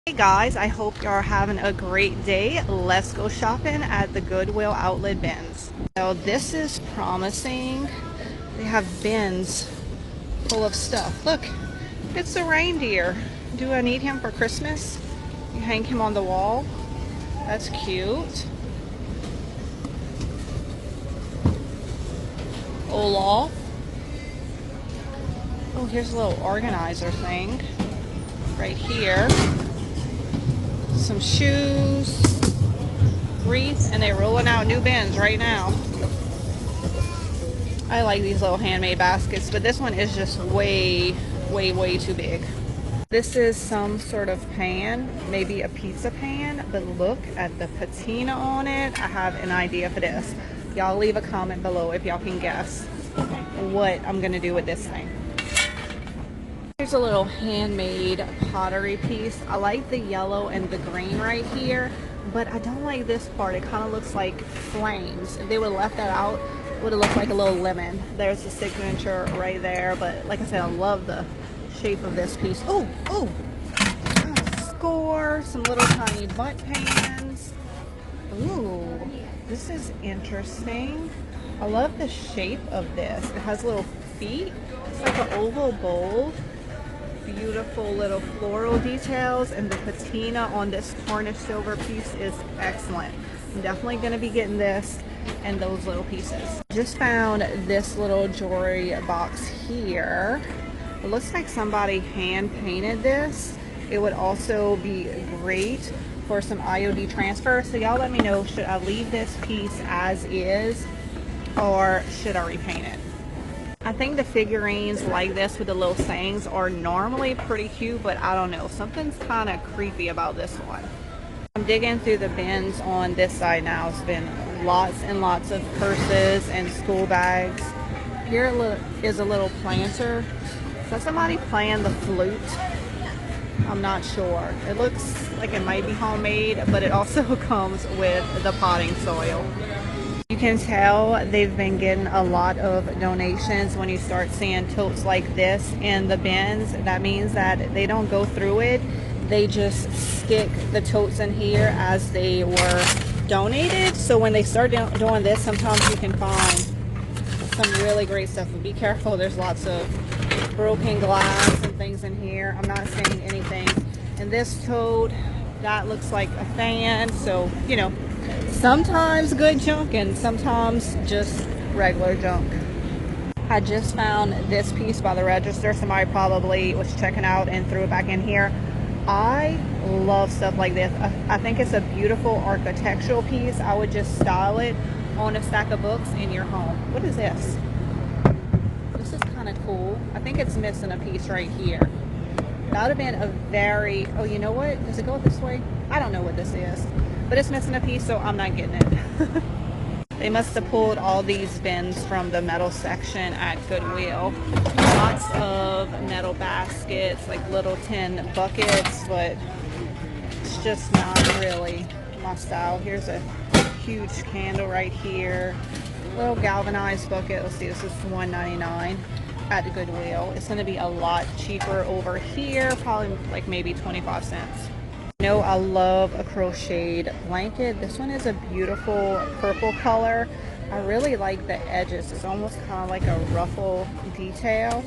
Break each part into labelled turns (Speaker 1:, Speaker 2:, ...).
Speaker 1: Hey guys, I hope you're having a great day. Let's go shopping at the Goodwill Outlet Bins. So this is promising. They have bins full of stuff. Look, it's a reindeer. Do I need him for Christmas? You hang him on the wall. That's cute. Olaf. Oh, here's a little organizer thing right here. Some shoes, wreaths, and they're rolling out new bins right now. I like these little handmade baskets, but this one is just way too big. This is some sort of pan, maybe a pizza pan, but look at the patina on it. I have an idea for this. Y'all leave a comment below if y'all can guess what I'm gonna do with this thing. Here's a little handmade pottery piece. I like the yellow and the green right here, but I don't like this part. It kind of looks like flames. If they would have left that out, it would have looked like a little lemon. There's the signature right there, but like I said, I love the shape of this piece. Oh, score, some little tiny butt pans. Ooh, this is interesting. I love the shape of this. It has little feet. It's like an oval bowl. Beautiful little floral details, and the patina on this tarnished silver piece is excellent. I'm definitely going to be getting this and those little pieces. Just found this little jewelry box here. It looks like somebody hand painted this. It would also be great for some IOD transfer. So y'all let me know, should I leave this piece as is or should I repaint it? I think the figurines like this with the little sayings are normally pretty cute, but I don't know. Something's kind of creepy about this one. I'm digging through the bins on this side now. It's been lots and lots of purses and school bags. Here is a little planter. Is that somebody playing the flute? I'm not sure. It looks like it might be homemade, but it also comes with the potting soil. You can tell they've been getting a lot of donations when you start seeing totes like this in the bins. That means that they don't go through it. They just stick the totes in here as they were donated. So when they start doing this, sometimes you can find some really great stuff. But be careful, there's lots of broken glass and things in here. I'm not saying anything. And this tote, that looks like a fan. So, you know, sometimes good junk and sometimes just regular junk. I just found this piece by the register. Somebody probably was checking out and threw it back in here. I love stuff like this. I think it's a beautiful architectural piece. I would just style it on a stack of books in your home. What is this? This is kind of cool. I think it's missing a piece right here. That would have been a very, oh, you know what? Does it go this way? I don't know what this is. But it's missing a piece, so I'm not getting it. They must have pulled all these bins from the metal section at Goodwill. Lots of metal baskets, like little tin buckets, but it's just not really my style. Here's a huge candle right here. Little galvanized bucket. Let's see, this is $1.99 at Goodwill. It's going to be a lot cheaper over here, probably like maybe 25 cents. You know, I love a crocheted blanket. This one is a beautiful purple color. I really like the edges. It's almost kind of like a ruffle detail.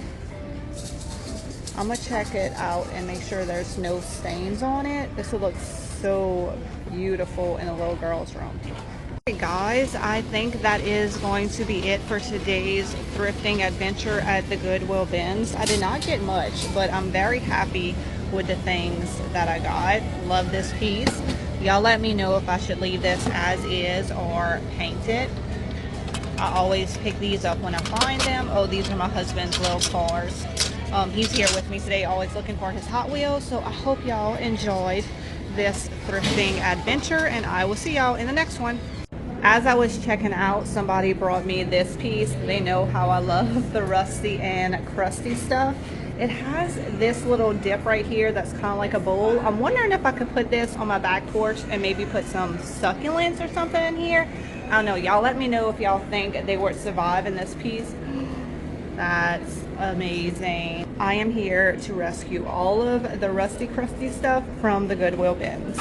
Speaker 1: I'm going to check it out and make sure there's no stains on it. This will look so beautiful in a little girl's room. Okay guys, I think that is going to be it for today's thrifting adventure at the Goodwill Bins. I did not get much, but I'm very happy with the things that I got. Love this piece. Y'all let me know if I should leave this as is or paint it. I always pick these up when I find them. Oh, these are my husband's little cars. He's here with me today, always looking for his Hot Wheels. So I hope y'all enjoyed this thrifting adventure, and I will see y'all in the next one. As I was checking out, somebody brought me this piece. They know how I love the rusty and crusty stuff. It has this little dip right here that's kind of like a bowl. I'm wondering if I could put this on my back porch and maybe put some succulents or something in here. I don't know. Y'all let me know if y'all think they would survive in this piece. That's amazing. I am here to rescue all of the rusty, crusty stuff from the Goodwill bins.